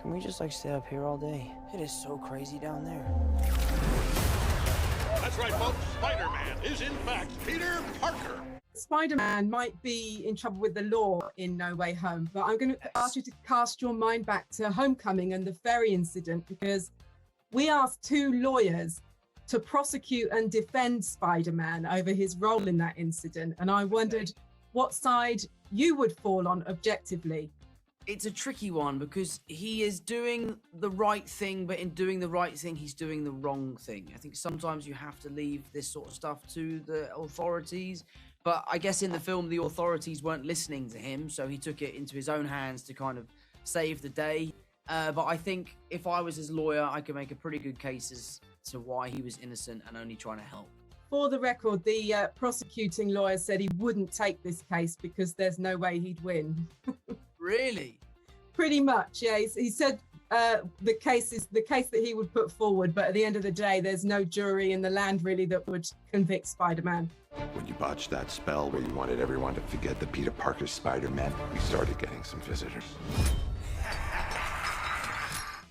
Can we just, like, stay up here all day? It is so crazy down there. That's right, folks. Spider-Man is, in fact, Peter Parker. Spider-Man might be in trouble with the law in No Way Home, but I'm going to ask you to cast your mind back to Homecoming and the ferry incident, because we asked 2 lawyers to prosecute and defend Spider-Man over his role in that incident. And I wondered what side you would fall on objectively. It's a tricky one because he is doing the right thing, but in doing the right thing, he's doing the wrong thing. I think sometimes you have to leave this sort of stuff to the authorities. But I guess in the film, the authorities weren't listening to him, so he took it into his own hands to kind of save the day. But I think if I was his lawyer, I could make a pretty good case as to why he was innocent and only trying to help. For the record, the prosecuting lawyer said he wouldn't take this case because there's no way he'd win. Really? Pretty much, yeah. He said the case is the case that he would put forward, but at the end of the day, there's no jury in the land really that would convict Spider-Man. When you botched that spell where you wanted everyone to forget that Peter Parker's Spider-Man, we started getting some visitors.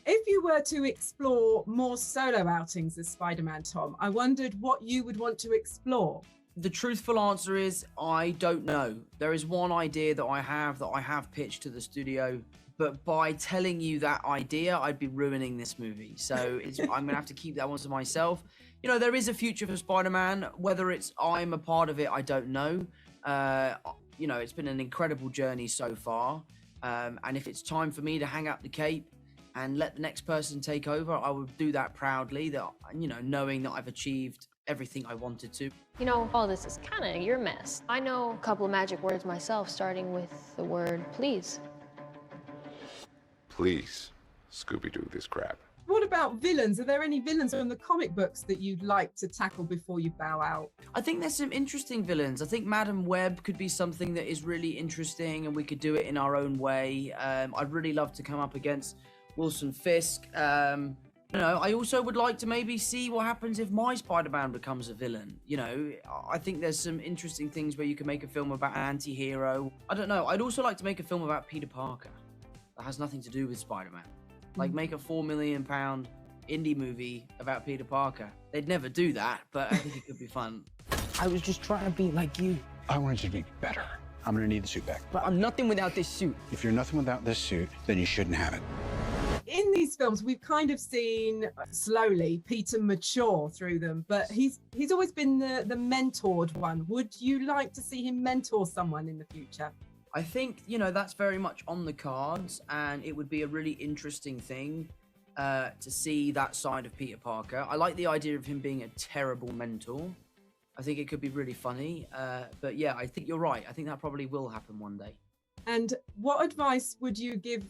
If you were to explore more solo outings as Spider-Man, Tom, I wondered what you would want to explore. The truthful answer is I don't know. There is one idea that I have pitched to the studio, but by telling you that idea, I'd be ruining this movie. So I'm going to have to keep that one to myself. You know, there is a future for Spider-Man. Whether it's I'm a part of it, I don't know. You know, it's been an incredible journey so far. And if it's time for me to hang up the cape and let the next person take over, I would do that proudly, that, you know, knowing that I've achieved everything I wanted to. You know, all this is kind of your mess. I know a couple of magic words myself, starting with the word please. Please, Scooby-Doo this crap. What about villains? Are there any villains from the comic books that you'd like to tackle before you bow out? I think there's some interesting villains. I think Madam Web could be something that is really interesting and we could do it in our own way. I'd really love to come up against Wilson Fisk. You know, I also would like to maybe see what happens if my Spider-Man becomes a villain. You know, I think there's some interesting things where you can make a film about an anti-hero. I don't know. I'd also like to make a film about Peter Parker that has nothing to do with Spider-Man. Like, make a £4 million indie movie about Peter Parker. They'd never do that, but I think it could be fun. I was just trying to be like you. I wanted you to be better. I'm gonna need the suit back. But I'm nothing without this suit. If you're nothing without this suit, then you shouldn't have it. In these films, we've kind of seen slowly Peter mature through them, but he's always been the mentored one. Would you like to see him mentor someone in the future? I think, you know, that's very much on the cards, and it would be a really interesting thing to see that side of Peter Parker. I like the idea of him being a terrible mentor. I think it could be really funny. But yeah, I think you're right. I think that probably will happen one day. And what advice would you give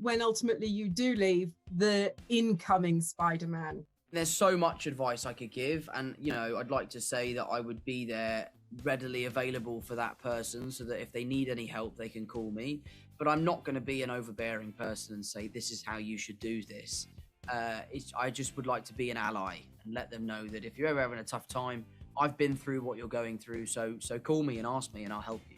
when ultimately you do leave the incoming Spider-Man? There's so much advice I could give, and, you know, I'd like to say that I would be there readily available for that person so that if they need any help, they can call me. But I'm not going to be an overbearing person and say, this is how you should do this. I just would like to be an ally and let them know that if you're ever having a tough time, I've been through what you're going through, so call me and ask me and I'll help you.